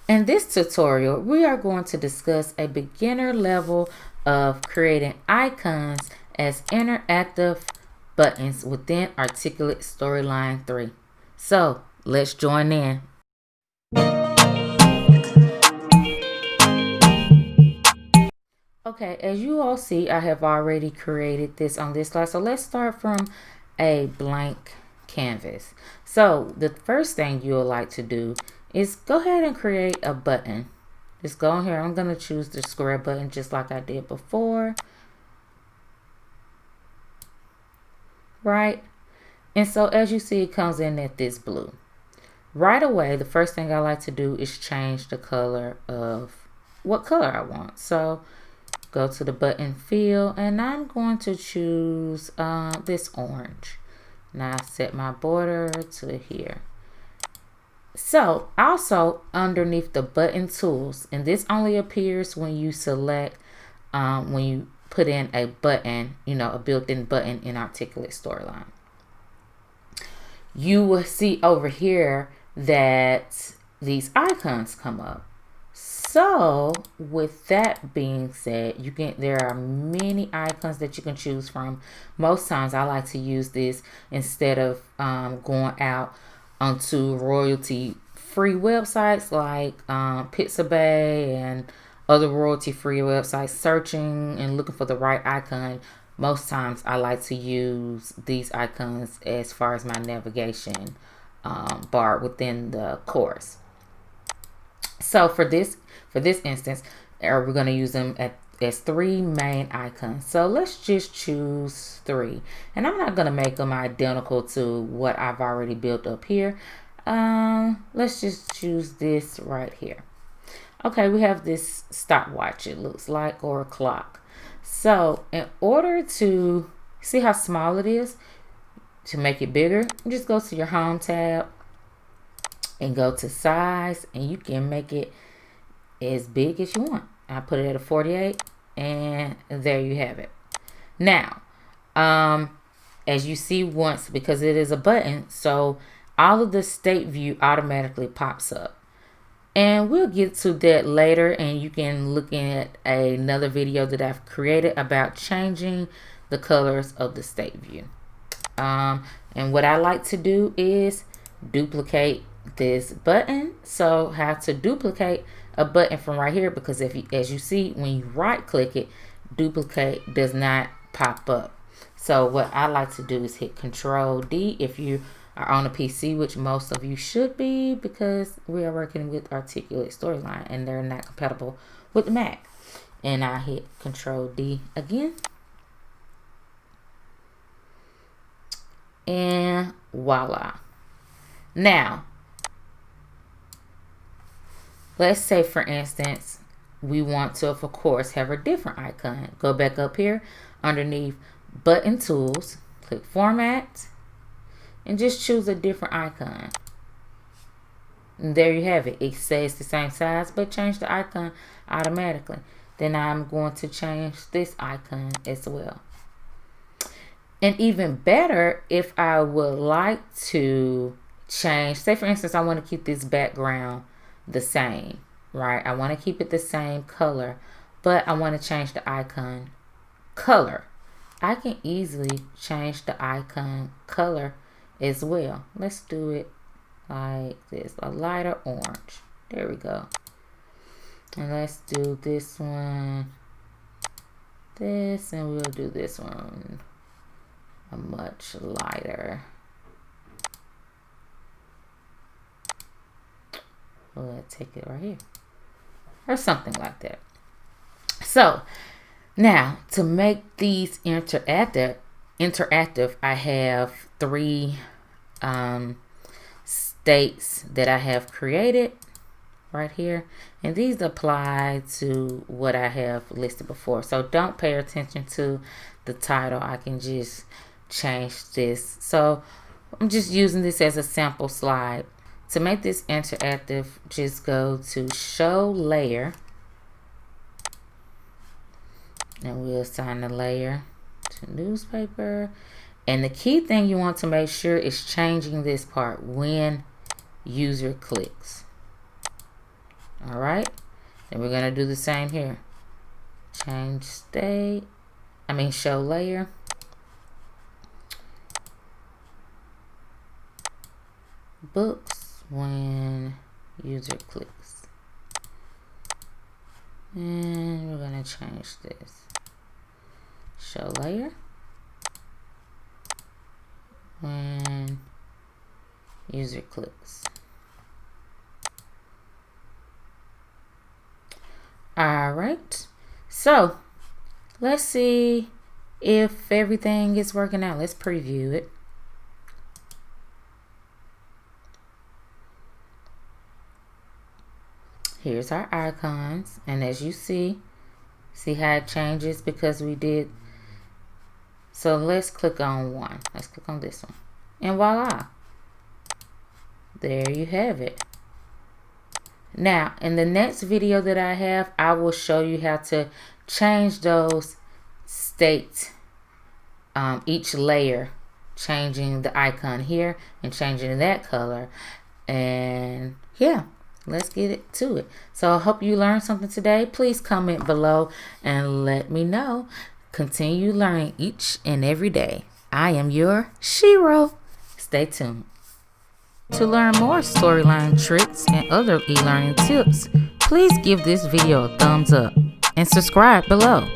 In this tutorial, we are going to discuss a beginner level of creating icons as interactive buttons within Articulate Storyline 3. So, let's join in. Okay, as you all see, I have already created this on this slide. So let's start from a blank canvas. So the first thing you'll like to do is go ahead and create a button. Just go in here. I'm going to choose the square button just like I did before. Right? And so as you see, it comes in at this blue. Right away, the first thing I like to do is change the color of what color I want. So go to the button field and I'm going to choose this orange. Now I set my border to here. So also underneath the button tools, and this only appears when you select, when you put in a button, a built-in button in Articulate Storyline. You will see over here that these icons come up. So with that being said, there are many icons that you can choose from. Most times I like to use this instead of going out onto royalty free websites like Pixabay and other royalty free websites, searching and looking for the right icon. Most times I like to use these icons as far as my navigation bar within the course. So for this instance, we're going to use them as 3 main icons. So let's just choose 3. And I'm not going to make them identical to what I've already built up here. Let's just choose this right here. Okay, we have this stopwatch, it looks like, or a clock. So in order to see how small it is, to make it bigger, just go to your Home tab and go to size, and you can make it as big as you want. I put it at a 48, and there you have it. Now, as you see, once, because it is a button, so all of the state view automatically pops up. And we'll get to that later, and you can look at another video that I've created about changing the colors of the state view. And what I like to do is duplicate this button. So how to duplicate a button from right here, because as you see, when you right click it, duplicate does not pop up. So what I like to do is hit Control D if you are on a PC, which most of you should be, because we are working with Articulate Storyline and they're not compatible with Mac. And I hit Control D again. And voila. Now, let's say, for instance, we want to, of course, have a different icon. Go back up here underneath Button Tools, click Format, and just choose a different icon. And there you have it. It says the same size, but change the icon automatically. Then I'm going to change this icon as well. And even better, if I would like to change, say for instance, I want to keep this background the same, right? I want to keep it the same color, but I want to change the icon color. I can easily change the icon color as well. Let's do it like this, a lighter orange. There we go. And let's do this one, and we'll do this one a much lighter. We'll take it right here, or something like that. So now to make these interactive, I have 3 states that I have created right here, and these apply to what I have listed before. So don't pay attention to the title. I can just change this. So I'm just using this as a sample slide. To make this interactive, just go to Show Layer, and we'll assign the layer to newspaper. And the key thing you want to make sure is changing this part when user clicks. All right. Then we're going to do the same here. Change state. Show layer. Books when user clicks. And we're going to change this. Show layer when user clicks. All right. So let's see if everything is working out. Let's preview it. Here's our icons, and as you see how it changes because we did. So let's click on one. Let's click on this one, and voila, there you have it. Now in the next video that I have, I will show you how to change those states, each layer, changing the icon here and changing that color. And yeah, let's get it to it. So I hope you learned something today. Please comment below and let me know. Continue learning each and every day. I am your Shiro. Stay tuned. To learn more storyline tricks and other e-learning tips, please give this video a thumbs up and subscribe below.